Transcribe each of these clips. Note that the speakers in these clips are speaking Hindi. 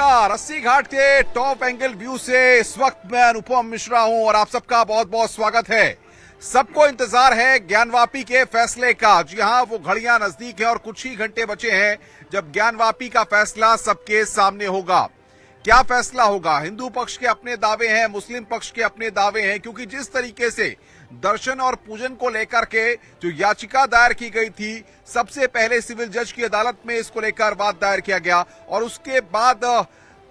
नमस्कार। 80 घाट के टॉप एंगल व्यू से इस वक्त मैं अनुपम मिश्रा हूं और आप सबका बहुत बहुत स्वागत है। सबको इंतजार है ज्ञानवापी के फैसले का। जी हां, वो घड़ियां नजदीक है और कुछ ही घंटे बचे हैं जब ज्ञानवापी का फैसला सबके सामने होगा। क्या फैसला होगा? हिंदू पक्ष के अपने दावे हैं, मुस्लिम पक्ष के अपने दावे हैं, क्योंकि जिस तरीके से दर्शन और पूजन को लेकर के जो याचिका दायर की गई थी, सबसे पहले सिविल जज की अदालत में इसको लेकर वाद दायर किया गया और उसके बाद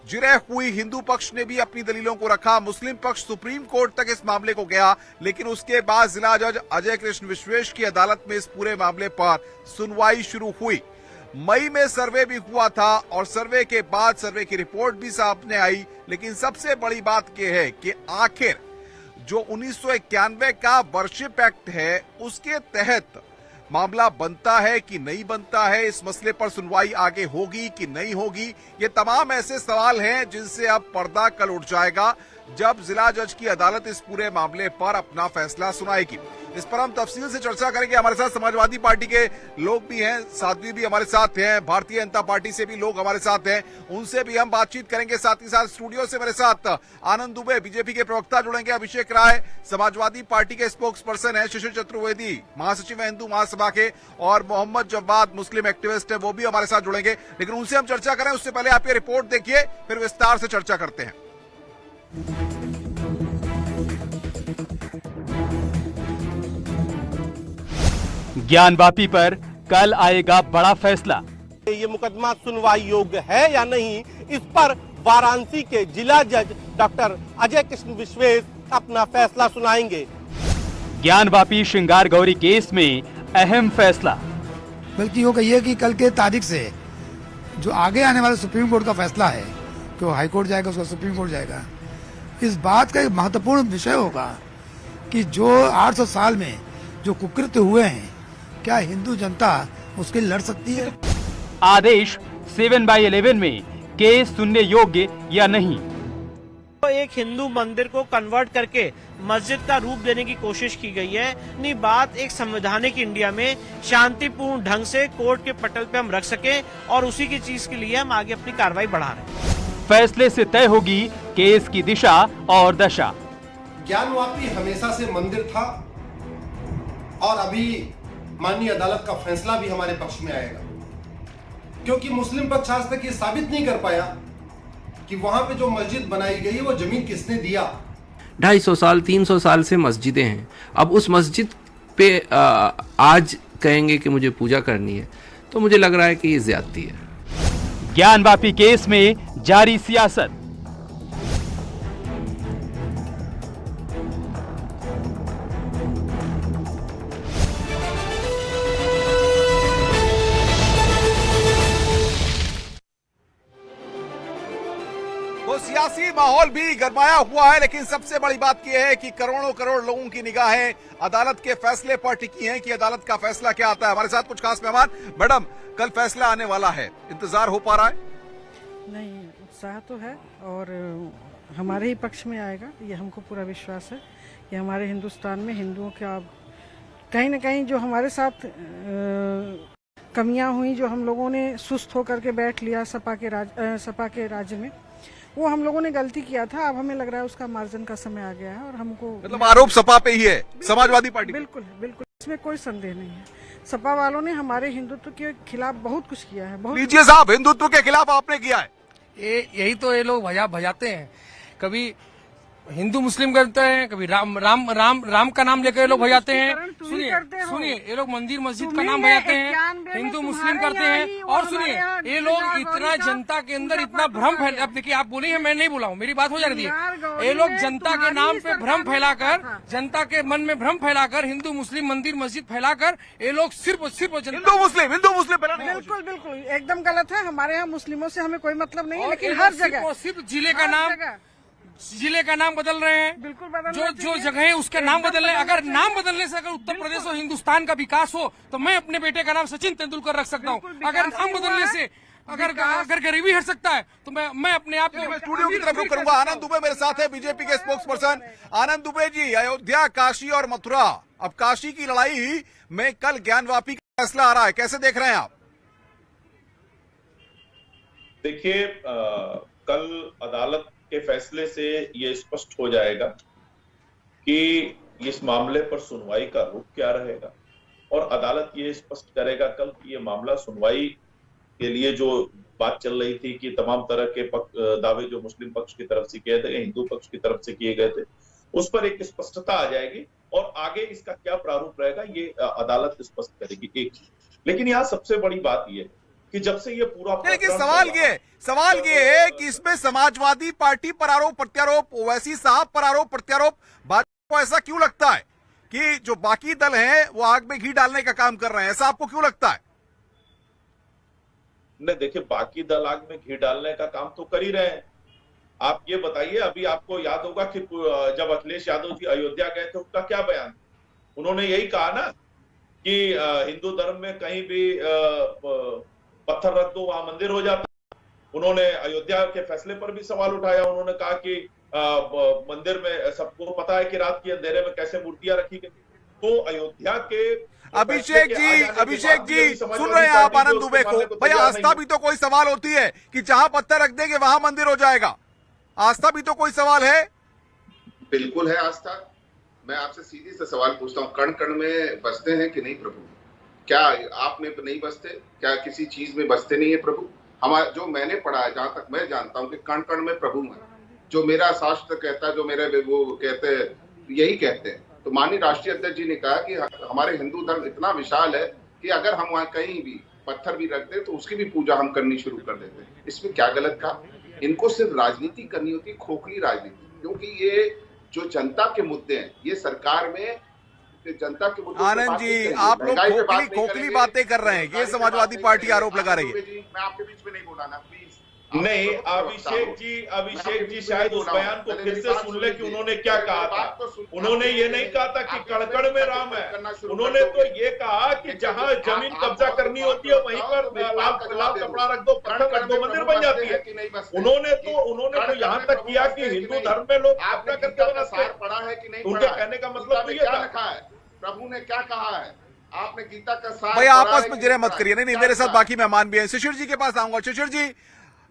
जिरह हुई। हिंदू पक्ष ने भी अपनी दलीलों को रखा, मुस्लिम पक्ष सुप्रीम कोर्ट तक इस मामले को गया, लेकिन उसके बाद जिला जज अजय कृष्ण विश्वेश की अदालत में इस पूरे मामले पर सुनवाई शुरू हुई। मई में सर्वे भी हुआ था और सर्वे के बाद सर्वे की रिपोर्ट भी सामने आई, लेकिन सबसे बड़ी बात यह है कि आखिर जो 1991 का वर्शिप एक्ट है उसके तहत मामला बनता है कि नहीं बनता है, इस मसले पर सुनवाई आगे होगी कि नहीं होगी, ये तमाम ऐसे सवाल हैं जिनसे अब पर्दा कल उठ जाएगा जब जिला जज की अदालत इस पूरे मामले पर अपना फैसला सुनाएगी। इस पर हम तफसील से चर्चा करेंगे। हमारे साथ समाजवादी पार्टी के लोग भी हैं, साध्वी भी हमारे साथ हैं, भारतीय जनता पार्टी से भी लोग हमारे साथ हैं, उनसे भी हम बातचीत करेंगे। साथ ही साथ स्टूडियो से मेरे साथ आनंद दुबे बीजेपी के प्रवक्ता जुड़ेंगे, अभिषेक राय समाजवादी पार्टी के स्पोक्स पर्सन है, शिशिर चतुर्वेदी महासचिव है हिंदू महासभा के, और मोहम्मद जवाद मुस्लिम एक्टिविस्ट है, वो भी हमारे साथ जुड़ेंगे। लेकिन उनसे हम चर्चा करें उससे पहले आप ये रिपोर्ट देखिए, फिर विस्तार से चर्चा करते हैं। ज्ञानवापी पर कल आएगा बड़ा फैसला। ये मुकदमा सुनवाई योग्य है या नहीं, इस पर वाराणसी के जिला जज डॉक्टर अजय कृष्ण विश्वेश अपना फैसला सुनाएंगे। ज्ञानवापी श्रृंगार गौरी केस में अहम फैसला। बल्कि वो कहिए कि कल के तारीख से जो आगे आने वाला सुप्रीम कोर्ट का फैसला है कि वो हाई कोर्ट जाएगा, उसका सुप्रीम कोर्ट जाएगा, इस बात का एक महत्वपूर्ण विषय होगा कि जो 800 साल में जो कुकृत्य हुए हैं, क्या हिंदू जनता उसके लड़ सकती है? आदेश 7/11 में केस सुनने योग्य या नहीं। तो एक हिंदू मंदिर को कन्वर्ट करके मस्जिद का रूप देने की कोशिश की गई है। अपनी बात एक संवैधानिक इंडिया में शांतिपूर्ण ढंग से कोर्ट के पटल पे हम रख सके और उसी की चीज के लिए हम आगे अपनी कार्रवाई बढ़ा रहे हैं। फैसले से तय होगी केस की दिशा और दशा। ज्ञानवापी हमेशा से मंदिर था और अभी माननीय अदालत का फैसला भी हमारे पक्ष में आएगा, क्योंकि मुस्लिम पक्ष आज तक ये साबित नहीं कर पाया कि वहां पे जो मस्जिद बनाई गई है वो जमीन किसने दिया। 250 साल 300 साल से मस्जिदें हैं, अब उस मस्जिद पे आज कहेंगे कि मुझे पूजा करनी है, तो मुझे लग रहा है कि ये ज्यादती है। ज्ञानवापी केस में जारी सियासत। सियासी माहौल भी गरमाया हुआ है, लेकिन सबसे बड़ी बात यह है कि करोड़ों करोड़ लोगों की निगाहें अदालत के फैसले पर टिकी हैं कि अदालत का फैसला क्या आता है। हमारे साथ कुछ खास मेहमान। मैडम, कल फैसला आने वाला है, इंतजार हो पा रहा है? नहीं, उत्साह तो है और हमारे ही पक्ष में आएगा, ये हमको पूरा विश्वास है कि हमारे हिंदुस्तान में हिंदुओं का कहीं न कहीं जो हमारे साथ कमियां हुई, जो हम लोगों ने सुस्त होकर के बैठ लिया सपा के राज्य में, वो हम लोगों ने गलती किया था। अब हमें लग रहा है उसका मार्जन का समय आ गया है और हमको मतलब आरोप सपा पे ही है, समाजवादी पार्टी? बिल्कुल बिल्कुल, इसमें कोई संदेह नहीं है। सपा वालों ने हमारे हिंदुत्व के खिलाफ बहुत कुछ किया है। बहुत लीजिए साहब, हिंदुत्व के खिलाफ आपने किया है। यही तो ये लोग भजाते हैं, कभी हिंदू मुस्लिम करते हैं, कभी राम का नाम लेकर ये लोग भजाते हैं। सुनिए, ये लोग मंदिर मस्जिद का नाम भजाते हैं, हिंदू मुस्लिम करते हैं। और सुनिए, ये लोग इतना जनता के अंदर इतना भ्रम फैला। अब देखिए, आप बोली है, मैं नहीं बोला हूँ, मेरी बात हो जा रही है। ये लोग जनता के नाम पे भ्रम फैलाकर, जनता के मन में भ्रम फैलाकर, हिंदू मुस्लिम मंदिर मस्जिद फैलाकर ये लोग सिर्फ हिंदू मुस्लिम बिल्कुल बिल्कुल एकदम गलत है। हमारे यहाँ मुस्लिमों से हमें कोई मतलब नहीं है, लेकिन हर जगह सिर्फ जिले का नाम बदल रहे हैं। बिल्कुल बदल जो जगह है उसके नाम बदल रहे हैं। अगर नाम बदलने से अगर उत्तर प्रदेश और हिंदुस्तान का विकास हो, तो मैं अपने बेटे का नाम सचिन तेंदुलकर रख सकता हूँ। अगर नाम बदलने से अगर गरीबी हट सकता है, तो मैं अपने आप को स्टूडियो की तरफ रुख करूंगा। आनंद दुबे मेरे साथ है, बीजेपी के स्पोक्स पर्सन। आनंद दुबे जी, अयोध्या, काशी और मथुरा, अब काशी की लड़ाई में कल ज्ञानवापी का फैसला आ रहा है, कैसे देख रहे हैं आप? देखिए, कल अदालत के फैसले से ये स्पष्ट हो जाएगा कि इस मामले पर सुनवाई का रुख क्या रहेगा, और अदालत ये स्पष्ट करेगा कल कि ये मामला सुनवाई के लिए जो बात चल रही थी कि तमाम तरह के दावे जो मुस्लिम पक्ष की तरफ से किए थे, हिंदू पक्ष की तरफ से किए गए थे, उस पर एक स्पष्टता आ जाएगी और आगे इसका क्या प्रारूप रहेगा ये अदालत स्पष्ट करेगी। एक, लेकिन यहाँ सबसे बड़ी बात ये है कि जब से ये पूरा लेकिन सवाल ये है कि इसमें समाजवादी पार्टी पर आरोप प्रत्यारोप, ओवैसी साहब पर आरोप प्रत्यारोप, भाजपा को ऐसा क्यों लगता है कि जो बाकी दल हैं वो आग में घी डालने का काम कर रहे हैं? ऐसा आपको क्यों लगता है? नहीं, देखिए, बाकी दल आग में घी डालने का काम तो कर ही रहे हैं। आप ये बताइए, अभी आपको याद होगा कि जब अखिलेश यादव जी अयोध्या गए थे उनका क्या बयान, उन्होंने यही कहा ना कि हिंदू धर्म में कहीं भी पत्थर रख दो वहां मंदिर हो जाता। उन्होंने अयोध्या के फैसले पर भी सवाल उठाया, उन्होंने कहा कि मंदिर में सबको पता है कि रात के अंधेरे में कैसे मूर्तियां रखी गई। तो अयोध्या के अभिषेक जी सुन रहे हैं आप आनंद दुबे को? भैया आस्था भी तो कोई सवाल होती है कि जहां पत्थर रख देंगे वहां मंदिर हो जाएगा, आस्था भी तो कोई सवाल है। बिल्कुल है आस्था। मैं आपसे सीधी से सवाल पूछता हूँ, कण कण में बसते हैं कि नहीं प्रभु? क्या आप में नहीं बसते? क्या किसी चीज में बसते नहीं है प्रभु? हमारा जो मैंने पढ़ा है, जहां तक मैं जानता हूँ कि कण कण में प्रभु है। जो मेरा शास्त्र कहता है, जो मेरे वो कहते हैं, यही कहते हैं। तो माननीय राष्ट्रीय अध्यक्ष जी ने कहा कि हमारे हिंदू धर्म इतना विशाल है कि अगर हम वहाँ कहीं भी पत्थर भी रख दे तो उसकी भी पूजा हम करनी शुरू कर देते हैं। इसमें क्या गलत कहा? इनको सिर्फ राजनीति करनी होती है, खोखली राजनीति, क्योंकि ये जो जनता के मुद्दे हैं, ये सरकार में जनता के मुद्दे। आनंद जी, आप लोग खोखली बातें कर रहे हैं, ये समाजवादी पार्टी आरोप लगा रही है। मैं आपके बीच में नहीं बोला ना, प्लीज। नहीं, अभिषेक जी शायद उस बयान को फिर से सुन ले कि उन्होंने क्या कहा था। उन्होंने ये नहीं कहा था कि कड़कड़ में राम है, उन्होंने तो ये कहा कि जहां जमीन कब्जा करनी होती है वहीं पर लाल कपड़ा रख दो, पत्थर रख दो, मंदिर बन जाती है। उन्होंने तो यहाँ तक किया कि हिंदू धर्म में लोग कब्जा करके बनाते हैं। पढ़ा है कि नहीं? उनके कहने का मतलब तो ये था, प्रभु ने क्या कहा है? आपने गीता का सार भाई आपस में जिरे मत करिए। नहीं, मेरे साथ बाकी मेहमान भी हैं। शिशिर जी के पास आऊंगा। शिशिर जी,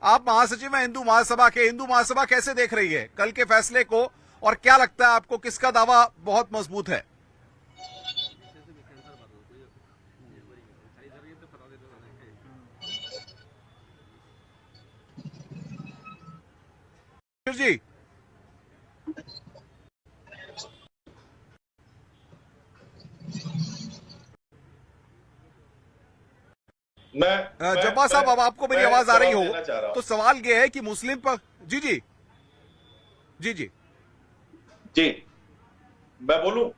आप महासचिव हैं हिंदू महासभा के, हिंदू महासभा कैसे देख रही है कल के फैसले को, और क्या लगता है आपको किसका दावा बहुत मजबूत है? जी जब्बा साहब, अब आपको मेरी आवाज आ रही हो तो सवाल ये है कि मुस्लिम पर जी जी जी जी जी मैं बोलूं?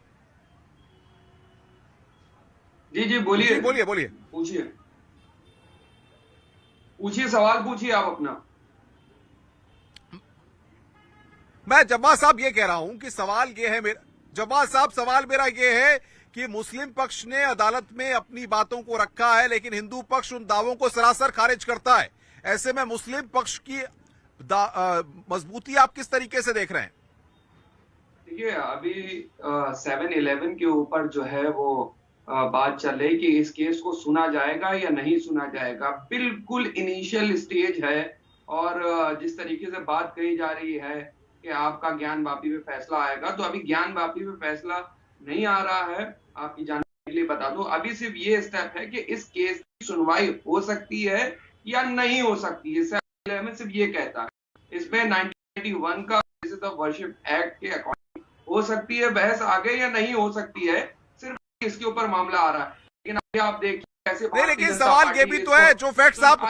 जी बोलिए बोलिए पूछिए सवाल पूछिए आप अपना। मैं जब्बा साहब ये कह रहा हूं कि सवाल ये है मेरा, जब्बा साहब सवाल मेरा ये है कि मुस्लिम पक्ष ने अदालत में अपनी बातों को रखा है लेकिन हिंदू पक्ष उन दावों को सरासर खारिज करता है। ऐसे में मुस्लिम पक्ष की मजबूती आप किस तरीके से देख रहे हैं? देखिए, अभी 7/11 के ऊपर जो है वो बात चल रही कि इस केस को सुना जाएगा या नहीं सुना जाएगा। बिल्कुल इनिशियल स्टेज है और जिस तरीके से बात कही जा रही है कि आपका ज्ञान वापी पे फैसला आएगा, तो अभी ज्ञान वापी पे फैसला नहीं आ रहा है। आपकी जानकारी के लिए बता दूं, अभी सिर्फ ये स्टेप है कि इस केस की सुनवाई हो सकती है या नहीं हो सकती है। 7/11 सिर्फ ये कहता है, इसमें 1991 का वर्शिप एक्ट के अकॉर्डिंग हो सकती है बहस आगे या नहीं हो सकती है, सिर्फ इसके ऊपर मामला आ रहा है। लेकिन अभी आप देखिए ऐसे नहीं, लेकिन सवाल ये भी तो है, जो फैक्ट्स आप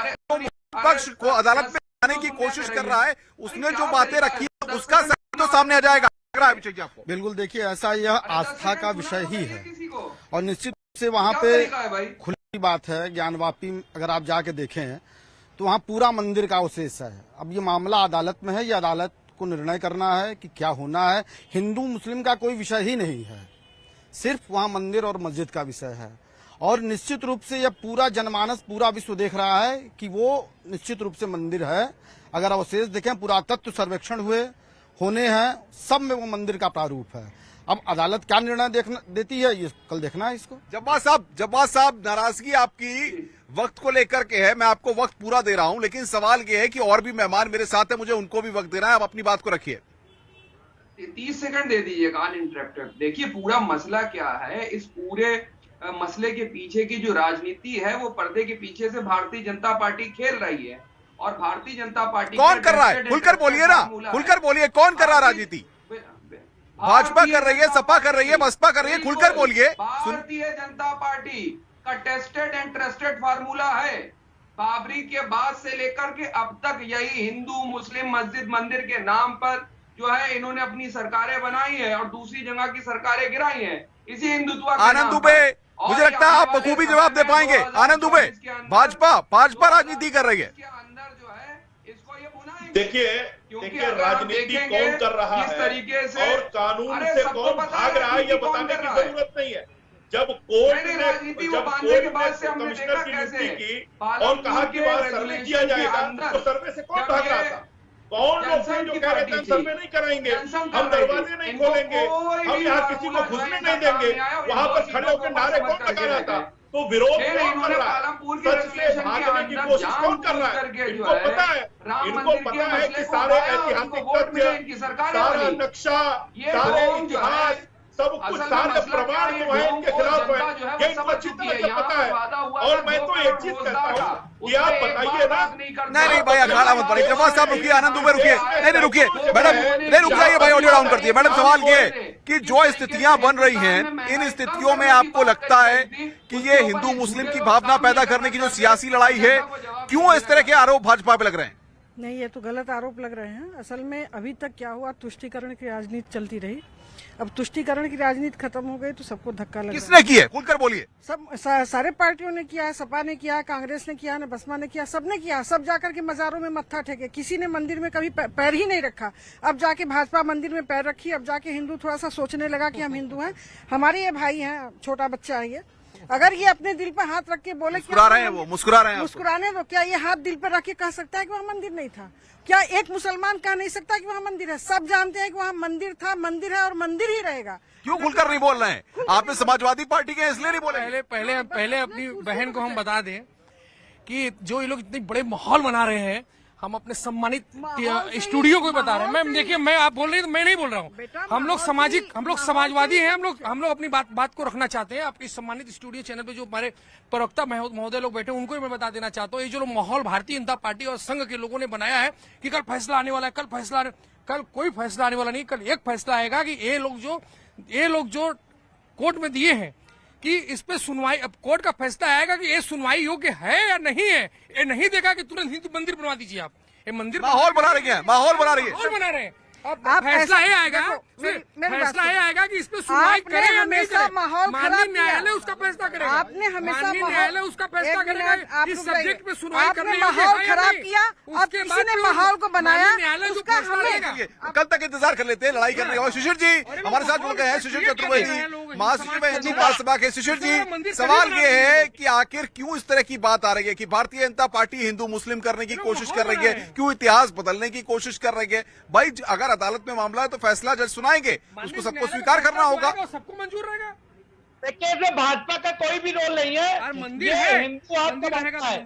पक्ष को अदालत में आने की कोशिश कर रहा है, उसने जो बातें रखी उसका तो सामने आ जाएगा। बिल्कुल, देखिए ऐसा यह आस्था का विषय ही है और निश्चित रूप से वहाँ पे खुली बात है। ज्ञानवापी अगर आप जाके देखें तो वहाँ पूरा मंदिर का अवशेष है। अब ये मामला अदालत में है, ये अदालत को निर्णय करना है कि क्या होना है। हिंदू मुस्लिम का कोई विषय ही नहीं है, सिर्फ वहाँ मंदिर और मस्जिद का विषय है। और निश्चित रूप से यह पूरा जनमानस, पूरा विश्व देख रहा है कि वो निश्चित रूप से मंदिर है। अगर अवशेष देखें, पुरातत्व सर्वेक्षण होने हैं, सब में वो मंदिर का प्रारूप है। अब अदालत क्या निर्णय देती है, ये कल देखना है इसको। जब्बार साहब, नाराजगी आपकी वक्त को लेकर के है, मैं आपको वक्त पूरा दे रहा हूं, लेकिन सवाल ये है कि और भी मेहमान मेरे साथ है, मुझे उनको भी वक्त देना है। आप अपनी बात को रखिए। 30 सेकंड दे दीजिएगा अनइंटरप्टेड। देखिए पूरा मसला क्या है, इस पूरे मसले के पीछे की जो राजनीति है वो पर्दे के पीछे से भारतीय जनता पार्टी खेल रही है। और भारतीय जनता पार्टी कौन कर रहा है? खुलकर बोलिए ना, खुलकर बोलिए, कौन कर रहा है राजनीति? भाजपा कर रही है, सपा कर रही है, बसपा कर रही है, खुलकर बोलिए। भारतीय जनता पार्टी का टेस्टेड एंड ट्रस्टेड फार्मूला है। बाबरी के बाद से लेकर के अब तक यही हिंदू मुस्लिम मस्जिद मंदिर के नाम पर जो है इन्होंने अपनी सरकारें बनाई है और दूसरी जगह की सरकारें गिराई हैं इसी हिंदुत्व। आनंद दुबे, मुझे लगता है आप बखूबी जवाब दे पाएंगे। आनंद दुबे, भाजपा राजनीति कर रही है। देखिए राजनीति कौन कर रहा है तरीके से और कानून से कौन भाग रहा है, ये बताने की जरूरत नहीं है। जब कोर्ट ने कमिश्नर की नियुक्ति की और कहा कि वहां सर्वे किया जाएगा, तो सर्वे से कौन भाग रहा था? कौन लोग थे जो कह रहे थे हम सर्वे नहीं कराएंगे, हम दरवाजे नहीं खोलेंगे, हम यहाँ किसी को घुसने नहीं देंगे? वहां पर खड़े होकर नारे कौन लगा रहा था? तो विरोध कौन कर रहा है? सच से भागने की कोशिश कौन कर रहा है? इनको पता है कि सारे ऐतिहासिक तथ्य, सारा नक्शा, सारे इतिहास, सब कुछ, सारे प्रमाण जो है इनके खिलाफ है, ये इनको अच्छी तरह से पता है। और मैं तो एक चीज कहता हूँ कि आप बताइए ना। नहीं भाई, अखाड़ा मत पड़िए। जवाब साहब रुकिए, आनंद दुबे रुकिए, नहीं रुकिए मैडम, नहीं रुक जाइए भाई, ऑडियो डाउन कर दिए। मैडम सवाल ये कि जो स्थितियां बन रही हैं, इन स्थितियों में आपको लगता है कि ये हिंदू मुस्लिम की भावना पैदा करने की जो सियासी लड़ाई है, क्यों इस तरह के आरोप भाजपा पे लग रहे हैं? नहीं, ये तो गलत आरोप लग रहे हैं। असल में अभी तक क्या हुआ, तुष्टीकरण की राजनीति चलती रही। अब तुष्टीकरण की राजनीति खत्म हो गई तो सबको धक्का लगा। किसने की है? खुलकर बोलिए। सब सारे पार्टियों ने किया है, सपा ने किया, कांग्रेस ने किया, बसपा ने किया, सबने किया। सब जाकर के मजारों में मत्था टेके, किसी ने मंदिर में कभी पैर ही नहीं रखा। अब जाके भाजपा मंदिर में पैर रखी, अब जाके हिंदू थोड़ा सा सोचने लगा कि हम हिंदू हैं, हमारे ये भाई हैं, छोटा बच्चा है ये। अगर ये अपने दिल पर हाथ रख के बोले, मुस्कुरा रहे हैं वो, मुस्कुरा रहे हैं, मुस्कुराने दो। क्या ये हाथ दिल पर रख के कह सकता है कि वहाँ मंदिर नहीं था? क्या एक मुसलमान कह नहीं सकता कि वहाँ मंदिर है? सब जानते हैं कि वहाँ मंदिर था, मंदिर है और मंदिर ही रहेगा। क्यों खुलकर नहीं बोल रहे हैं? आपने समाजवादी पार्टी के इसलिए नहीं बोले? पहले अपनी बहन को हम बता दें कि जो ये लोग इतने बड़े माहौल बना रहे हैं, हम अपने सम्मानित स्टूडियो को बता रहे हैं। मैम देखिए, मैं आप बोल रही हैं तो मैं नहीं बोल रहा हूँ। हम लोग सामाजिक, हम लोग समाजवादी हैं, हम लोग अपनी बात को रखना चाहते हैं। आपके सम्मानित स्टूडियो चैनल पे जो हमारे प्रवक्ता महोदय लोग बैठे, उनको मैं बता देना चाहता हूँ, ये जो माहौल भारतीय जनता पार्टी और संघ के लोगों ने बनाया है कि कल फैसला आने वाला है, कल कोई फैसला आने वाला नहीं। कल एक फैसला आएगा कि ये लोग जो कोर्ट में दिए हैं कि इस पे सुनवाई, अब कोर्ट का फैसला आएगा कि ये सुनवाई योग्य है या नहीं है। ये नहीं देखा कि तुरंत हिंदू मंदिर बनवा दीजिए आप। ये मंदिर माहौल बना रही है, माहौल बना रही है, माहौल बना रहे हैं। अब फैसला ये आएगा, फैसला ये आएगा कि इस पे सुनवाई करे या नहीं करे। माननीय न्यायालय उसका फैसला करेगा। आपने हमेशा माननीय न्यायालय उसका फैसला करेगा कि इस सब्जेक्ट पे सुनवाई करने माहौल खराब किया और किसी ने माहौल को बनाया, उसका हमें कल तक इंतजार कर लेते हैं लड़ाई करने का। शिशिर जी हमारे साथ जुड़ गए हैं, शिशिर चतुर्वेदी, महासचिव हिंदू महासभा के। शिशिर जी, सवाल ये है कि आखिर क्यों इस तरह की बात आ रही है कि भारतीय जनता पार्टी हिंदू मुस्लिम करने की कोशिश कर रही है, क्यों इतिहास बदलने की कोशिश कर रही है? भाई अगर अदालत में मामला है तो फैसला जज सुनाएंगे, उसको सबको स्वीकार करना होगा, सबको मंजूर रहेगा। देखिए, इसमें भाजपा का कोई भी रोल नहीं है। मंदिर है, हिंदू आपका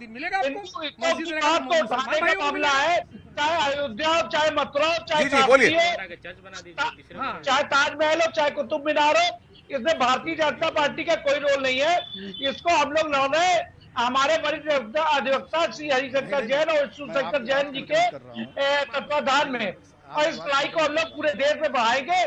मिलेगा आपको। उठाने का मामला है, चाहे अयोध्या हो, चाहे मथुरा हो, चाहे ताजमहल हो, चाहे कुतुब मीनार हो, इसमें भारतीय जनता पार्टी का कोई रोल नहीं है। इसको हम लोग लड़ रहे, हमारे वरिष्ठ अधिवक्ता श्री हरिशंकर जैन और शिवशंकर जैन जी के तत्वाधान में, और इस लड़ाई को हम लोग पूरे देश में बढ़ाएंगे।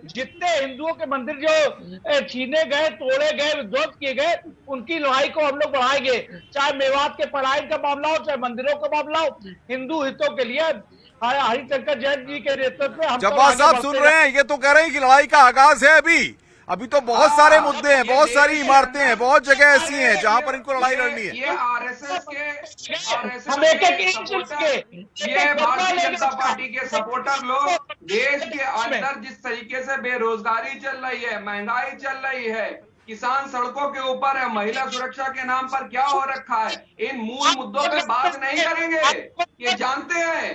जितने हिंदुओं के मंदिर जो छीने गए, तोड़े गए, विध्वंस किए गए, उनकी लड़ाई को हम लोग बढ़ाएंगे। चाहे मेवात के पलायन का मामला हो, चाहे मंदिरों का मामला हो, हिंदू हितों के लिए हरिशंकर जैन जी के नेतृत्व में हम जब्बार साहब सुन रहे हैं, ये तो कह रहे हैं कि लड़ाई का आगाज है। अभी तो बहुत सारे मुद्दे हैं, बहुत सारी इमारतें हैं, बहुत जगह ऐसी हैं जहां पर इनको लड़ाई लड़नी है। ये आरएसएस के ये भारतीय जनता पार्टी के सपोर्टर लोग देश के अंदर जिस तरीके से बेरोजगारी चल रही है, महंगाई चल रही है, किसान सड़कों के ऊपर है, महिला सुरक्षा के नाम पर क्या हो रखा है, इन मूल मुद्दों पे बात नहीं करेंगे। ये जानते हैं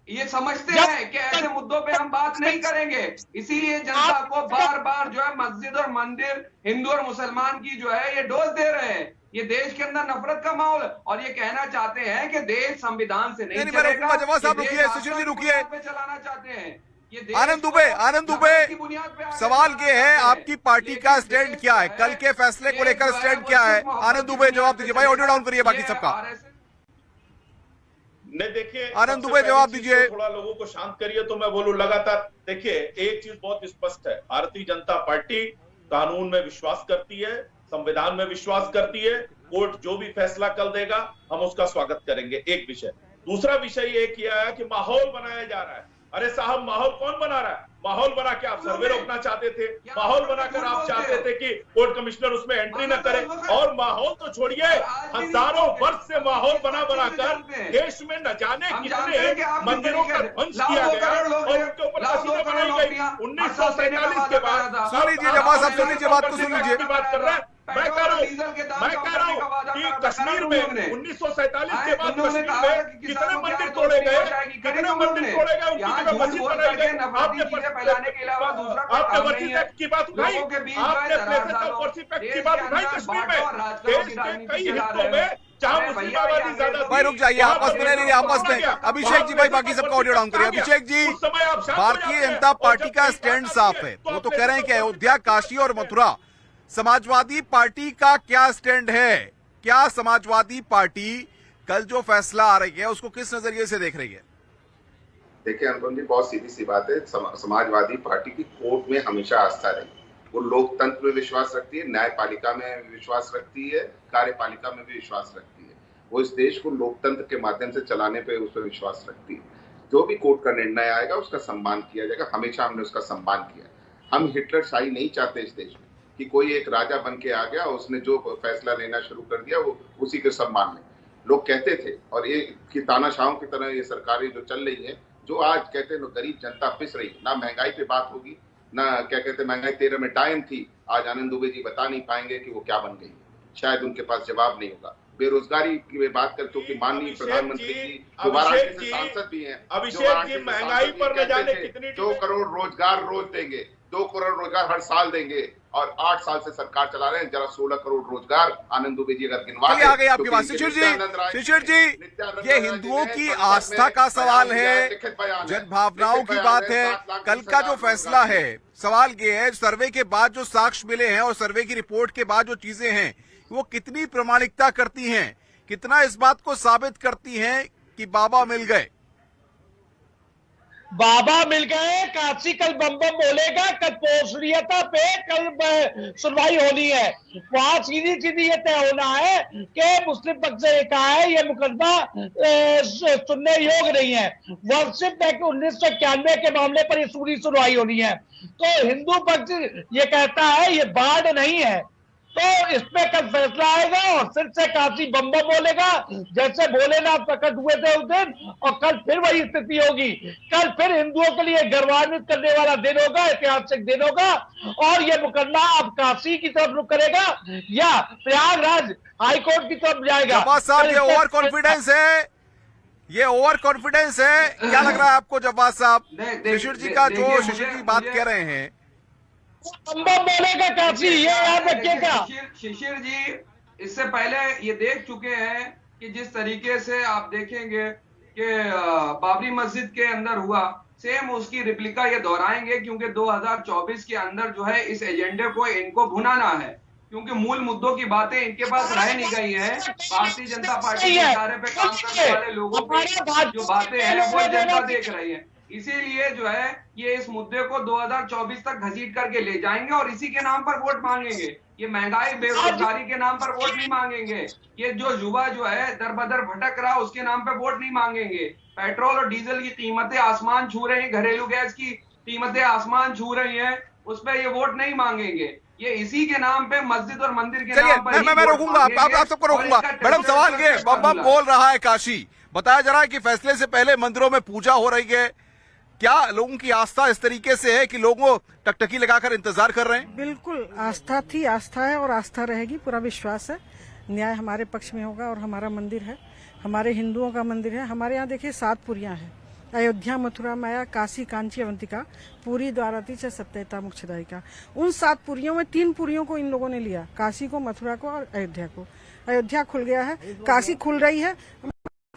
ये समझते हैं कि ऐसे मुद्दों पे हम बात नहीं करेंगे, इसीलिए जनता को बार बार जो है मस्जिद और मंदिर, हिंदू और मुसलमान की जो है ये डोज दे रहे हैं। ये देश के अंदर नफरत का माहौल, और ये कहना चाहते हैं कि देश संविधान से नहीं चलेगा, सुशील जी रुकिए, चलाना चाहते हैं। आनंद दुबे, सवाल ये है आपकी पार्टी का स्टैंड क्या है, कल के फैसले को लेकर स्टैंड क्या है? आनंद दुबे जवाब दीजिए भाई, ऑडियो डाउन करिए बाकी सबका। नहीं देखिए, आनंद दुबे जवाब दीजिए। थोड़ा लोगों को शांत करिए तो मैं बोलूं। लगातार देखिए, एक चीज बहुत स्पष्ट है, भारतीय जनता पार्टी कानून में विश्वास करती है, संविधान में विश्वास करती है। कोर्ट जो भी फैसला कल देगा हम उसका स्वागत करेंगे, एक विषय। दूसरा विषय ये किया है कि माहौल बनाया जा रहा है। अरे साहब, माहौल कौन बना रहा है? माहौल बना के आप सर्वे रोकना चाहते थे, माहौल बनाकर आप चाहते थे कि कोर्ट कमिश्नर उसमें एंट्री न करे। और माहौल तो छोड़िए, हजारों वर्ष से माहौल बनाकर देश में न जाने कितने मंदिरों का ध्वंस किया गया और उनके ऊपर मसीतें बनाई गई 1947 के बाद। सुन लीजिए जवाब साहब, सुन लीजिए बात को, सुन लीजिए। बात कर रहा है, मैं कह रहा हूँ कि कश्मीर में 1947 के बाद कश्मीर में कितने मंदिर तोड़े गए, कितने मंदिर तोड़े गए, उनकी जगह मस्जिद बनाई गई। आपने फैलाने के अलावा दूसरा आपने मस्जिद एक्ट की बात उठाई, आपने प्लेसेस ऑफ वर्शिप एक्ट की बात उठाई कश्मीर में। देश के कई हिस्सों में जहां मुस्लिम आबादी ज्यादा। भाई रुक जाइए, आपस में नहीं, आपस में। अभिषेक जी भाई बाकी सबका ऑडियो डाउन करिए। अभिषेक जी, भारतीय जनता पार्टी का स्टैंड साफ है, वो तो कह रहे हैं कि अयोध्या, काशी और मथुरा। समाजवादी पार्टी का क्या स्टैंड है? क्या समाजवादी पार्टी कल जो फैसला आ रही है उसको किस नजरिए से देख रही है? देखिए अनुपम जी, बहुत सीधी सी बात है। समाजवादी पार्टी की कोर्ट में हमेशा आस्था रही। वो लोकतंत्र में विश्वास रखती है, न्यायपालिका में विश्वास रखती है, कार्यपालिका में भी विश्वास रखती है। वो इस देश को लोकतंत्र के माध्यम से चलाने पे उस पर विश्वास रखती है। जो भी कोर्ट का निर्णय आएगा उसका सम्मान किया जाएगा। हमेशा हमने उसका सम्मान किया। हम हिटलर शाही नहीं चाहते इस देश में कि कोई एक राजा बन के आ गया, उसने जो फैसला लेना शुरू कर दिया वो उसी के सम्मान में। लोग कहते थे, और ये कि तानाशाहों की तरह ये सरकारें जो चल रही है, जो आज कहते हैं गरीब जनता पिस रही है। ना महंगाई पे बात होगी, ना क्या कहते हैं महंगाई 13 में टाइम थी, आज आनंद दुबे जी बता नहीं पाएंगे कि वो क्या बन गई, शायद उनके पास जवाब नहीं होगा। बेरोजगारी की बात कर, क्योंकि माननीय प्रधानमंत्री जी जो वाराणसी से सांसद भी हैं, अभिषेक जी महंगाई पर न जाने कितनी 2 करोड़ रोजगार रोज देंगे, 2 करोड़ रोजगार हर साल देंगे, और 8 साल से सरकार चला रहे हैं। जरा 16 करोड़ रोजगार आनंद दुबे जी अगर गिनवा आ गई आपकी बात। शिशिर जी, ये हिंदुओं की आस्था का सवाल है, जन भावनाओं की बात है। कल का जो फैसला है, सवाल ये है, सर्वे के बाद जो साक्ष्य मिले हैं और सर्वे की रिपोर्ट के बाद जो चीजें हैं वो कितनी प्रामाणिकता करती हैं, कितना इस बात को साबित करती हैं कि बाबा मिल गए? बाबा मिल गए। काशी कल बम बम बोलेगा, कल पोषणीयता पे कल सुनवाई होनी है। वहां सीधी सीधी ये तय होना है कि मुस्लिम पक्ष ने कहा है ये मुकदमा सुनने योग्य नहीं है। वर्षिप एक्ट 1991 के मामले पर ये पूरी सुनवाई होनी है। तो हिंदू पक्ष ये कहता है ये बाढ़ नहीं है, तो इसमें कल फैसला आएगा और फिर से काशी बम बम बोलेगा, जैसे भोलेनाथ प्रकट हुए थे उस दिन, और कल फिर वही स्थिति होगी। कल फिर हिंदुओं के लिए गर्वान्वित करने वाला दिन होगा, ऐतिहासिक दिन होगा, और ये मुकदमा अब काशी की तरफ रुख करेगा या प्रयागराज हाईकोर्ट की तरफ जाएगा। साहब, ये ओवर कॉन्फिडेंस है, ये ओवर कॉन्फिडेंस है, क्या लग रहा है आपको जब्बार साहब? शिशिर जी का जो शिशिर जी बात कह रहे हैं, बोलेगा काशी, ये याद रखिएगा। शिशिर जी इससे पहले ये देख चुके हैं कि जिस तरीके से आप देखेंगे कि बाबरी मस्जिद के अंदर हुआ, सेम उसकी रिप्लिका ये दोहराएंगे, क्योंकि 2024 के अंदर जो है इस एजेंडे को इनको भुनाना है, क्योंकि मूल मुद्दों की बातें इनके पास रह नहीं गई है। भारतीय जनता पार्टी के इशारे पे काम करने वाले लोगों की जो बातें हैं वो जनता देख रही है। इसीलिए जो है ये इस मुद्दे को 2024 तक घसीट करके ले जाएंगे और इसी के नाम पर वोट मांगेंगे। ये महंगाई बेरोजगारी के नाम पर वोट नहीं मांगेंगे। ये जो युवा जो है दर बदर भटक रहा उसके नाम पर वोट नहीं मांगेंगे। पेट्रोल और डीजल की कीमतें आसमान छू रही हैं, घरेलू गैस की कीमतें आसमान छू रही हैं, उस पर ये वोट नहीं मांगेंगे। ये इसी के नाम पे मस्जिद और मंदिर के नाम पर मैं रोकूंगा, आप सबको रोकूंगा। मैडम सवाल ये, बम बम बोल रहा है काशी, बताया जा रहा है कि फैसले से पहले मंदिरों में पूजा हो रही है। क्या लोगों की आस्था इस तरीके से है कि लोगों टकटकी लगाकर इंतजार कर रहे हैं? बिल्कुल आस्था थी, आस्था है और आस्था रहेगी। पूरा विश्वास है न्याय हमारे पक्ष में होगा और हमारा मंदिर है, हमारे हिंदुओं का मंदिर है। हमारे यहाँ देखिए 7 पुरियां हैं, अयोध्या मथुरा माया काशी कांची अवंतिका पूरी द्वारातीच सप्तैता मोक्षदायिका। उन 7 पुरियों में 3 पुरियों को इन लोगों ने लिया, काशी को, मथुरा को और अयोध्या को। अयोध्या खुल गया है, काशी खुल रही है,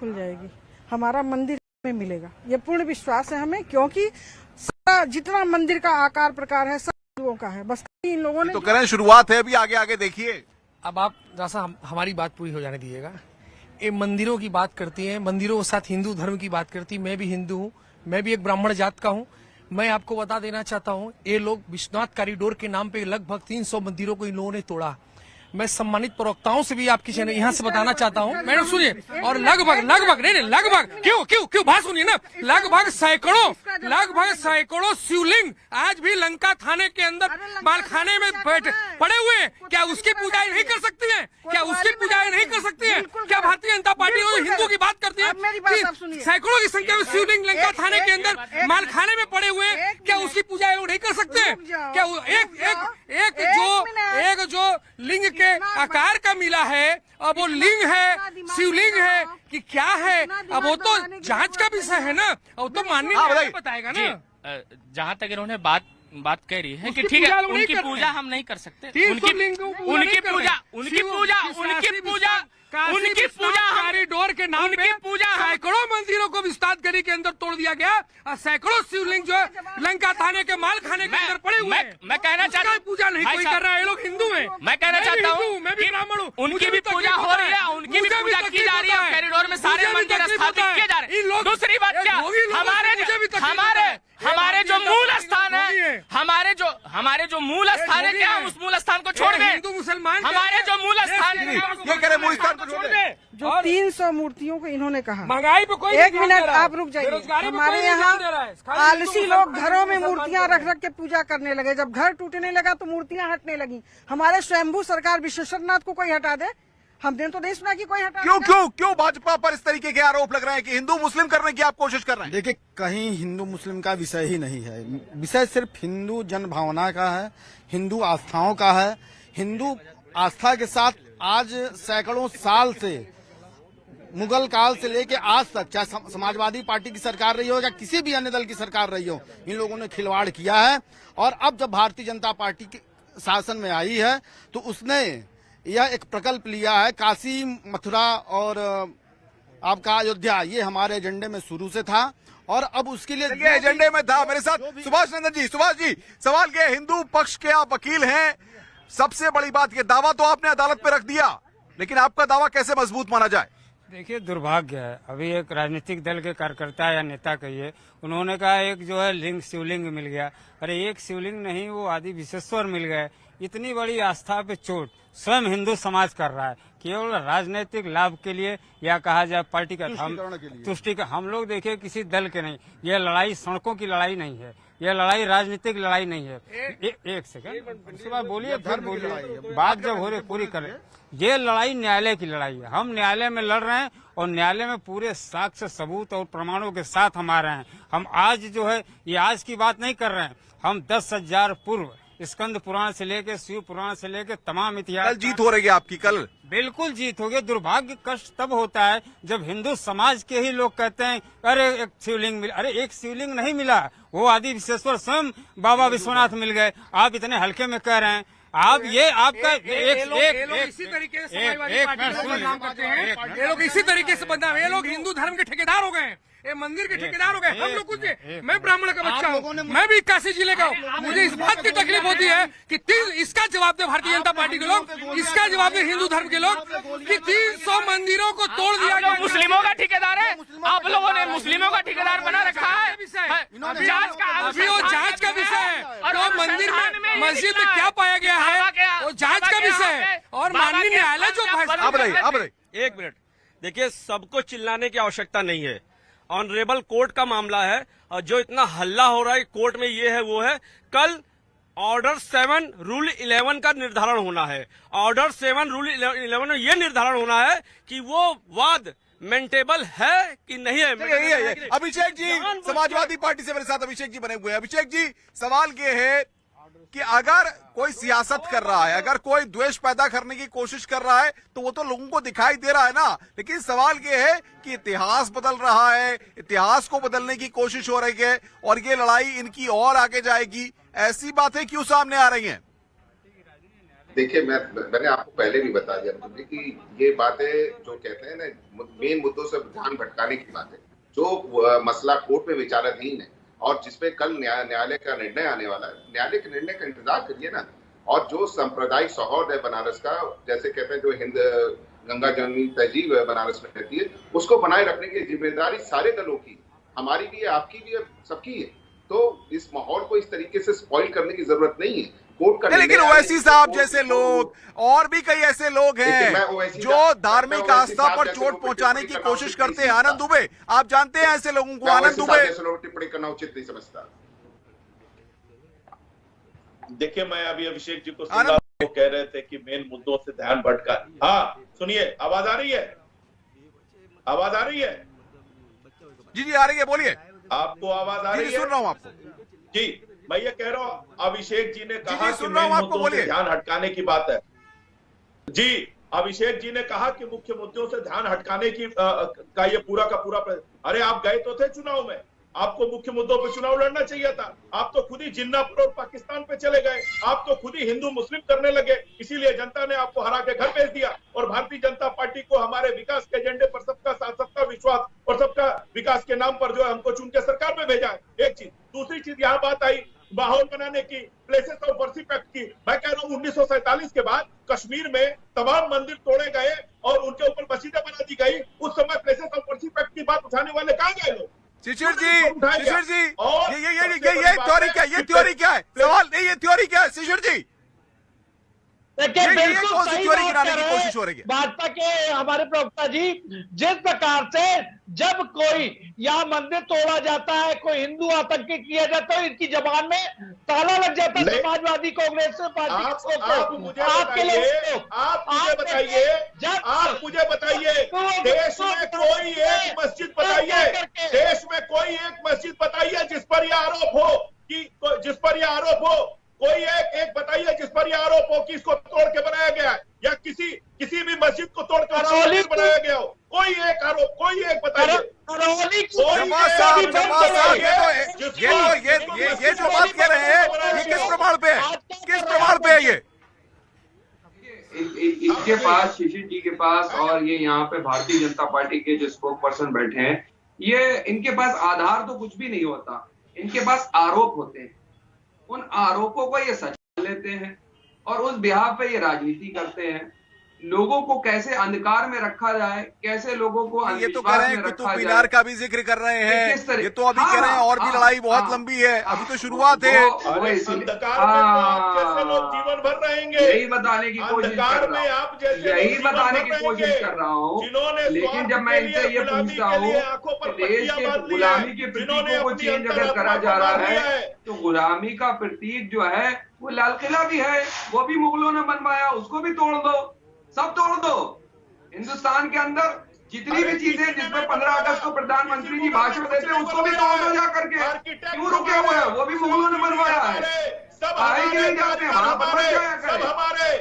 खुल जाएगी, हमारा मंदिर में मिलेगा, ये पूर्ण विश्वास है हमें, क्योंकि सारा जितना मंदिर का आकार प्रकार है सब हिंदुओं का है। बस इन लोगों ने तो करें, शुरुआत है, अभी आगे आगे देखिए। अब आप जैसा हमारी बात पूरी हो जाने दीजिएगा। ये मंदिरों की बात करती हैं, मंदिरों के साथ हिंदू धर्म की बात करती। मैं भी हिंदू हूँ, मैं भी एक ब्राह्मण जात का हूँ। मैं आपको बता देना चाहता हूँ, ये लोग विश्वनाथ कॉरिडोर के नाम पे लगभग 300 मंदिरों को इन लोगों ने तोड़ा। मैं सम्मानित प्रवक्ताओं से भी आपकी चैनल यहाँ से बताना चाहता हूँ, मैडम सुनिए, और क्यों बात सुनिए ना, लगभग सैकड़ों शिवलिंग आज भी लंका थाने के अंदर मालखाने में पड़े हुए हैं। क्या उसकी पूजा नहीं कर सकती है? क्या उसकी पूजा नहीं कर सकती है? क्या भारतीय जनता पार्टी हिंदू की बात करती है? सैकड़ों की संख्या में शिवलिंग लंका थाने के अंदर मालखाने में पड़े हुए हैं, क्या उसकी पूजा नहीं कर सकते हैं? क्या एक जो लिंग के आकार का मिला है, अब वो लिंग है, शिवलिंग है कि क्या है, अब वो तो जांच का विषय है ना, अब तो माननीय न्यायालय बताएगा ना। जहाँ तक इन्होंने बात कह रही है कि ठीक है, उनकी पूजा हम नहीं कर सकते, उनकी पूजा कॉरिडोर के नाम पे सैकड़ों मंदिरों को विस्तारगढ़ी के अंदर तोड़ दिया गया और सैकड़ों शिवलिंग जो लंका थाने के माल खाने के अंदर पड़े हुए हैं। मैं कहना चाहता हूँ, पूजा नहीं कोई कर रहा है, ये लोग हिंदू हैं। मैं कहना चाहता हूँ, मैं भी ब्राह्मण हूँ, उनकी भी पूजा हो रही है, उनकी भी पूजा की जा रही है, कॉरिडोर में सारे मंदिर स्थापित किए जा रहे हैं। दूसरी बात क्या, हमारे जो मूल स्थान है, हमारे जो मूल स्थान है, क्या हम उस मूल स्थान को छोड़ दें? हिंदू मुसलमान हमारे जो मूल स्थान है, ये करें, मूल स्थान को छोड़ दें। जो 300 मूर्तियों को इन्होंने कहा, महंगाई पे कोई 1 मिनट आप रुक जाइए। हमारे यहाँ आलसी लोग घरों में मूर्तियां रख रख के पूजा करने लगे, जब घर टूटने लगा तो मूर्तियां हटने लगी। हमारे स्वयंभू सरकार विश्वेश्वरनाथ को कोई हटा दे? हमने तो नहीं सुना कि कोई हटा। क्यों भाजपा पर इस तरीके के आरोप लग रहे हैं कि हिंदू मुस्लिम करने की आप कोशिश कर रहे हैं? देखिए, कहीं हिंदू मुस्लिम का विषय ही नहीं है, विषय सिर्फ हिंदू जन भावना का है, हिंदू आस्थाओं का है। हिंदू आस्था के साथ आज सैकड़ों साल से, मुगल काल से लेके आज तक, चाहे समाजवादी पार्टी की सरकार रही हो या किसी भी अन्य दल की सरकार रही हो, इन लोगों ने खिलवाड़ किया है। और अब जब भारतीय जनता पार्टी के शासन में आई है तो उसने यह एक प्रकल्प लिया है, काशी, मथुरा और आपका अयोध्या, ये हमारे एजेंडे में शुरू से था और अब उसके लिए एजेंडे में था। मेरे साथ सुभाष नंदन जी। सुभाष जी, सवाल ये, हिंदू पक्ष के आप वकील हैं, सबसे बड़ी बात ये, दावा तो आपने अदालत पे रख दिया, लेकिन आपका दावा कैसे मजबूत माना जाए? देखिए, दुर्भाग्य है, अभी एक राजनीतिक दल के कार्यकर्ता या नेता कहिए, उन्होंने कहा एक जो है लिंग, शिवलिंग मिल गया। अरे एक शिवलिंग नहीं, वो आदि विश्वेश्वर मिल गए। इतनी बड़ी आस्था पे चोट स्वयं हिंदू समाज कर रहा है, केवल राजनीतिक लाभ के लिए या कहा जाए पार्टी का तुष्टि का। हम लोग देखिए किसी दल के नहीं, यह लड़ाई सड़कों की लड़ाई नहीं है, यह लड़ाई राजनीतिक लड़ाई नहीं है। एक सेकंड, उसके बाद बोलिए, फिर बोलिए, बात जब हो रही पूरी करें। ये लड़ाई न्यायालय की लड़ाई है, हम न्यायालय में लड़ रहे हैं और न्यायालय में पूरे साक्ष्य, सबूत और प्रमाणों के साथ हम आ रहे हैं। हम आज जो है, ये आज की बात नहीं कर रहे हैं, हम 10,000 पूर्व स्कंद पुराण से लेके शिव पुराण से लेके तमाम इतिहास। कल जीत हो रही है आपकी, कल बिल्कुल जीत होगी। दुर्भाग्य कष्ट तब होता है जब हिंदू समाज के ही लोग कहते हैं अरे एक शिवलिंग मिला। अरे एक शिवलिंग नहीं मिला, वो आदि विश्वेश्वर स्वयं बाबा विश्वनाथ मिल गए। आप इतने हल्के में कह रहे हैं। आप ये आपका इसी तरीके से समाजवादी पार्टी को बदनाम करते हैं, ये लोग इसी तरीके से बदनाम, ये लोग हिंदू धर्म के ठेकेदार हो गए हैं, ये मंदिर के ठेकेदार हो गए। हम लोग कुछ, मैं ब्राह्मण का बच्चा हूँ, मैं भी काशी जिले का हूँ। मुझे इस बात की तकलीफ होती है कि इसका जवाब दे भारतीय जनता पार्टी के लोग, इसका जवाब दे हिंदू धर्म के लोग कि 300 मंदिरों को तोड़ दिया गया। मुस्लिमों का ठेकेदार है, आप लोगों ने मुस्लिमों का ठेकेदार बना रखा है। जांच का विषय है, तो मंदिर में, मस्जिद में क्या पाया गया है वो जांच का विषय है और माननीय न्यायालय जो फैसला। एक मिनट, देखिए, सबको चिल्लाने की आवश्यकता नहीं है। ऑनरेबल कोर्ट का मामला है और जो इतना हल्ला हो रहा है कोर्ट में, ये है वो है। कल ऑर्डर 7 रूल 11 का निर्धारण होना है। ऑर्डर 7 रूल 11 में ये निर्धारण होना है कि वो वाद मेंटेबल है कि नहीं है। अभिषेक जी समाजवादी पार्टी से मेरे साथ अभिषेक जी बने हुए हैं। अभिषेक जी, सवाल ये है कि अगर कोई सियासत कर रहा है, अगर कोई द्वेष पैदा करने की कोशिश कर रहा है, तो वो तो लोगों को दिखाई दे रहा है ना। लेकिन सवाल ये है कि इतिहास बदल रहा है, इतिहास को बदलने की कोशिश हो रही है और ये लड़ाई इनकी और आगे जाएगी। ऐसी बातें क्यों सामने आ रही हैं? देखिए, मैंने आपको पहले भी बता दिया कि ये बातें जो कहते हैं ना, मेन मुद्दों से ध्यान भटकाने की बातें, जो मसला कोर्ट में विचाराधीन है और जिसपे कल न्यायालय का निर्णय आने वाला है, न्यायालय के निर्णय का इंतजार करिए ना। और जो सांप्रदायिक सौहार्द है बनारस का, जैसे कहते हैं जो हिंद गंगा जमुनी तहजीब है बनारस में रहती है, उसको बनाए रखने की जिम्मेदारी सारे दलों की, हमारी भी है, आपकी भी है, सबकी है। तो इस माहौल को इस तरीके से स्पॉइल करने की जरूरत नहीं है। लेकिन ओवैसी साहब जैसे लोग और भी कई ऐसे लोग हैं जो धार्मिक आस्था पर चोट पहुंचाने की कोशिश करते हैं। आनंद दुबे, आप जानते हैं ऐसे लोगों को? आनंद दुबे, टिप्पणी करना उचित नहीं समझता। देखिए, मैं अभी अभिषेक जी को सुना, वो कह रहे थे कि मेन मुद्दों से ध्यान भटका। हाँ सुनिए, आवाज आ रही है? आवाज आ रही है? जी जी आ रही है, बोलिए। आपको आवाज आ रही है? सुन रहा हूँ आपको जी। मैं ये कह रहा हूँ, अभिषेक जी ने कहा कि मेन मुद्दों से ध्यान हटकाने की बात है। जी, अभिषेक जी ने कहा कि मुख्य मुद्दों से ध्यान हटकाने की का ये पूरा का पूरा। अरे आप गए तो थे चुनाव में, आपको मुख्य मुद्दों पर चुनाव लड़ना चाहिए था। आप तो खुद ही जिन्नापुर और पाकिस्तान पे चले गए, आप तो खुद ही हिंदू मुस्लिम करने लगे, इसीलिए जनता ने आपको हरा के घर भेज दिया। और भारतीय जनता पार्टी को हमारे विकास के एजेंडे पर सबका साथ, सबका विश्वास और सबका विकास के नाम पर जो है हमको चुन के सरकार में भेजा है। एक चीज। दूसरी चीज, यहाँ बात आई माहौल बनाने की, प्लेसेस ऑफ वर्शिप एक्ट की। मैं कह रहा हूँ 1947 के बाद कश्मीर में तमाम मंदिर तोड़े गए और उनके ऊपर मस्जिदें बना दी गई। उस समय प्लेसेस ऑफ वर्शिप एक्ट की बात उठाने वाले कहाँ गए लोग? शिशिर जी, ये थ्योरी क्या, ये थ्योरी क्या है? सवाल नहीं, ये थ्योरी क्या है शिशिर जी? देखिए, बिल्कुल कौन सी सही थ्योरी बात गिराने कर की रहे कोशिश हो रही है भाजपा के हमारे प्रवक्ता जी। जिस प्रकार से जब कोई यहाँ मंदिर तोड़ा जाता है, कोई हिंदू आतंकी किया जाता है, इनकी जबान में ताला लग जाता है। समाजवादी कांग्रेस पार्टी आप मुझे बताइए, देश में कोई एक मस्जिद बताइए, देश में कोई एक मस्जिद बताइए जिस पर यह आरोप हो कि कोई एक बताइए जिस पर यह आरोप हो कि इसको तोड़ के बनाया गया है, या किसी भी मस्जिद को तोड़ के बनाया गया हो। कोई एक आरोप, कोई एक बताइए। ये जो बात कह रहे हैं, ये किस प्रमाण पे है? किस प्रमाण पे है ये? इनके पास, शिशिर जी के पास और ये यहाँ पे भारतीय जनता पार्टी के जो स्पोक पर्सन बैठे हैं, ये इनके पास आधार तो कुछ भी नहीं होता, इनके पास आरोप होते हैं। उन आरोपों को ये सच लेते हैं और उस बिहाफ पे ये राजनीति करते हैं। लोगों को कैसे अंधकार में रखा जाए, कैसे लोगों को ये तो कह रहे हैं कुतुब मीनार का भी जिक्र कर रहे हैं, ये तो अभी कह रहे हैं और भी लड़ाई बहुत लंबी है, अभी तो शुरुआत है। अंधकार में आप जैसे लोग जीवन भर रहेंगे, यही बताने की कोशिश कर रहा हूँ, यही बताने की कोशिश कर रहा हूँ। लेकिन जब मैं इनसे ये पूछता हूँ देश के गुलामी के प्रतीकों को चेंज अगर करा जा रहा है, तो गुलामी का प्रतीक जो है वो लाल किला भी है, वो भी मुगलों ने बनवाया, उसको भी तोड़ दो, सब तोड़ दो। हिंदुस्तान के अंदर जितनी भी चीजें जिसमें 15 अगस्त को प्रधानमंत्री जी भाषण देते हैं, उसको भी तोड़ दो जा करके। क्यों रुके हुए हैं? वो भी मुगलों ने बनवाया है। आए कि नहीं जाते वहां पर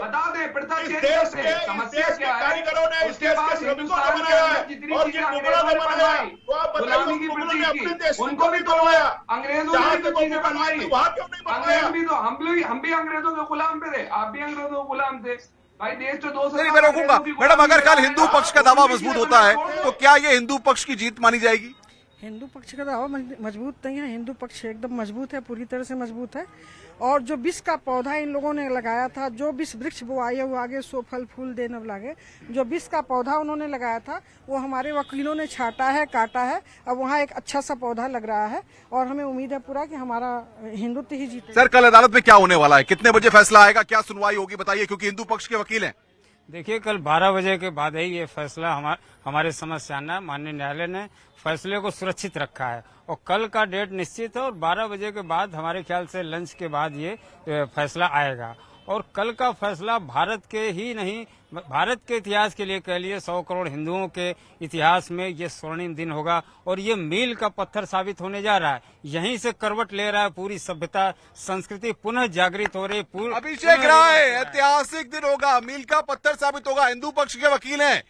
बता दें, प्रथा चेंज करते हैं। समस्या क्या है? उसके बाद हिंदुस्तान के अंदर जितनी चीजें अंग्रेजों ने बनवाई, गुलामी की प्रतीक की, उनको भी तोड़वाया। अंग्रेजों ने भी तो चीजें बनवाई, अंग्रेज भी तो, हम भी अंग्रेजों के गुलाम पे थे, आप भी अंग्रेजों के गुलाम थे। भाई देश तो 200 नहीं, मैं रोकूंगा मैडम। अगर कल हिंदू पक्ष का दावा मजबूत होता है तो क्या ये हिंदू पक्ष की जीत मानी जाएगी? हिंदू पक्ष का दावा मजबूत नहीं है, हिंदू पक्ष एकदम मजबूत है, पूरी तरह से मजबूत है। और जो विष का पौधा इन लोगों ने लगाया था, जो विष वृक्ष बोआए वो आगे सो फल फूल देने लगे, जो विष का पौधा उन्होंने लगाया था वो हमारे वकीलों ने छाटा है, काटा है। अब वहाँ एक अच्छा सा पौधा लग रहा है और हमें उम्मीद है पूरा कि हमारा हिंदुत्व ही जीते। सर, कल अदालत में क्या होने वाला है? कितने बजे फैसला आएगा? क्या सुनवाई होगी बताइए, क्योंकि हिंदू पक्ष के वकील हैं। देखिए, कल 12 बजे के बाद ही ये फैसला हमारे समझ से आना है। माननीय न्यायालय ने फैसले को सुरक्षित रखा है और कल का डेट निश्चित है और 12 बजे के बाद हमारे ख्याल से लंच के बाद ये फैसला आएगा। और कल का फैसला भारत के ही नहीं, भारत के इतिहास के लिए कह लिए 100 करोड़ हिंदुओं के इतिहास में ये स्वर्णिम दिन होगा और ये मील का पत्थर साबित होने जा रहा है। यहीं से करवट ले रहा है पूरी सभ्यता, संस्कृति पुनः जागृत हो रही। अभिषेक राय, ऐतिहासिक दिन होगा, मील का पत्थर साबित होगा। हिंदू पक्ष के वकील हैं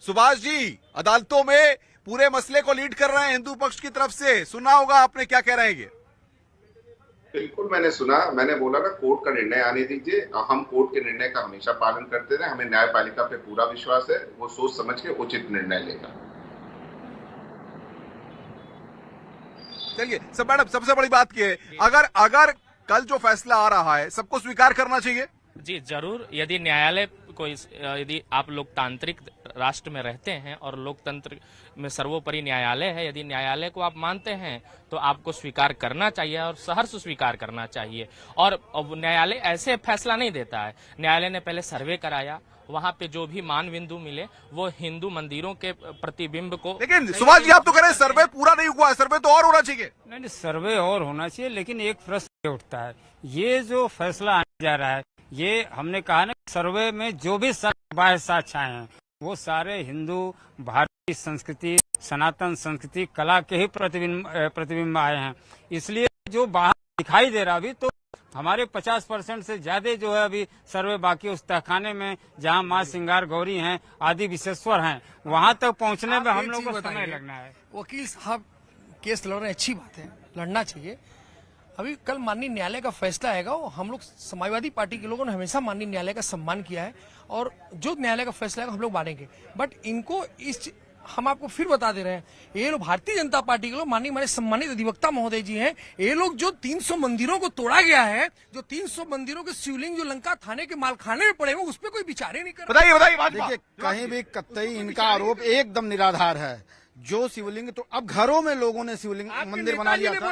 सुभाष जी, अदालतों में पूरे मसले को लीड कर रहे हैं हिंदू पक्ष की तरफ से। सुना होगा आपने, क्या कह रहे हैं ये? बिल्कुल मैंने सुना, मैंने बोला ना कोर्ट का निर्णय आने दीजिए। हम कोर्ट के निर्णय का हमेशा पालन करते रहे, हमें न्यायपालिका पे पूरा विश्वास है, वो सोच समझ के उचित निर्णय लेगा। चलिए सब मैडम, सबसे बड़ी बात ये है, अगर कल जो फैसला आ रहा है सबको स्वीकार करना चाहिए। जी जरूर, यदि न्यायालय को यदि आप लोकतांत्रिक राष्ट्र में रहते हैं और लोकतंत्र में सर्वोपरि न्यायालय है, यदि न्यायालय को आप मानते हैं तो आपको स्वीकार करना चाहिए और सहर्ष स्वीकार करना चाहिए। और न्यायालय ऐसे फैसला नहीं देता है। न्यायालय ने पहले सर्वे कराया, वहाँ पे जो भी मान बिंदु मिले वो हिंदू मंदिरों के प्रतिबिंब को। लेकिन सुभाष जी आप तो कह रहे हैं सर्वे पूरा नहीं हुआ है, सर्वे तो और होना चाहिए। नहीं, सर्वे और होना चाहिए, लेकिन एक प्रश्न उठता है, ये जो फैसला आने जा रहा है, ये हमने कहा ना सर्वे में जो भी बाह्य साक्ष्य आए हैं वो सारे हिंदू, भारतीय संस्कृति, सनातन संस्कृति, कला के ही प्रतिबिंब आए हैं। इसलिए जो बाहर दिखाई दे रहा, अभी तो हमारे 50% से ज्यादा जो है अभी सर्वे बाकी उस तहखाने में जहां माँ सिंगार गौरी हैं, आदि विशेश्वर हैं, वहां तक पहुंचने में हम लोग को समय लगना है। वकील साहब केस लड़ रहे हैं, अच्छी बात है, लड़ना चाहिए। अभी कल माननीय न्यायालय का फैसला आएगा, हम लोग समाजवादी पार्टी के लोगों ने हमेशा माननीय न्यायालय का सम्मान किया है और जो न्यायालय का फैसला आएगा हम लोग मानेंगे। बट इनको हम आपको फिर बता दे रहे हैं, ये लोग भारतीय जनता पार्टी के लोग, माननीय हमारे सम्मानित अधिवक्ता महोदय जी हैं, ये लोग जो 300 मंदिरों को तोड़ा गया है, जो 300 मंदिरों के शिवलिंग जो लंका थाने के मालखाने में पड़े हुए, उस पर कोई विचार ही नहीं कर। बताइए। देखिए, कहीं भी कतई इनका आरोप एकदम निराधार है। जो शिवलिंग, तो अब घरों में लोगों ने शिवलिंग मंदिर बना लिया था।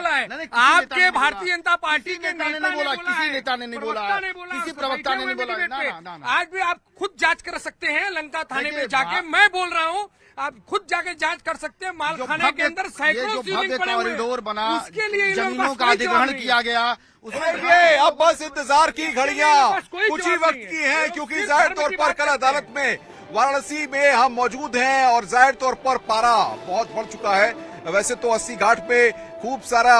आपके भारतीय जनता पार्टी के नेता ने बोला, किसी नेता ने नहीं बोला, किसी प्रवक्ता ने नहीं बोला। आज भी आप खुद जांच कर सकते हैं लंका थाने में जाके, मैं बोल रहा हूँ, आप खुद जाके जांच कर सकते हैं। मालखाने के अंदर सैकड़ों शिवलिंग पड़े हुए हैं, कॉरिडोर बना, उसके लिए जमीनों का अधिग्रहण किया गया। ये अब बस इंतजार की घड़ियां कुछ ही वक्त की हैं, क्योंकि जाहिर तौर पर कल अदालत में वाराणसी में हम मौजूद हैं और जाहिर तौर पर पारा बहुत बढ़ चुका है। वैसे तो 80 घाट पे खूब सारा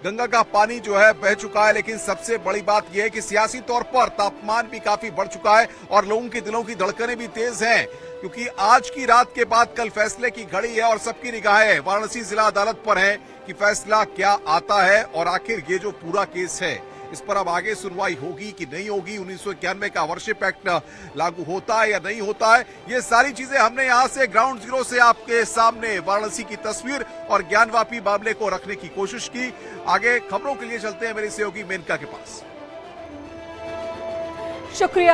गंगा का पानी जो है बह चुका है, लेकिन सबसे बड़ी बात यह है कि सियासी तौर पर तापमान भी काफी बढ़ चुका है और लोगों के दिलों की धड़कनें भी तेज हैं, क्योंकि आज की रात के बाद कल फैसले की घड़ी है और सबकी निगाहें वाराणसी जिला अदालत पर है कि फैसला क्या आता है और आखिर ये जो पूरा केस है इस पर अब आगे सुनवाई होगी कि नहीं होगी, 1991 का वर्शिप एक्ट लागू होता है या नहीं होता है, ये सारी चीजें हमने यहां से ग्राउंड जीरो से आपके सामने वाराणसी की तस्वीर और ज्ञानवापी मामले को रखने की कोशिश की। आगे खबरों के लिए चलते हैं मेरे सहयोगी मेनका के पास। शुक्रिया।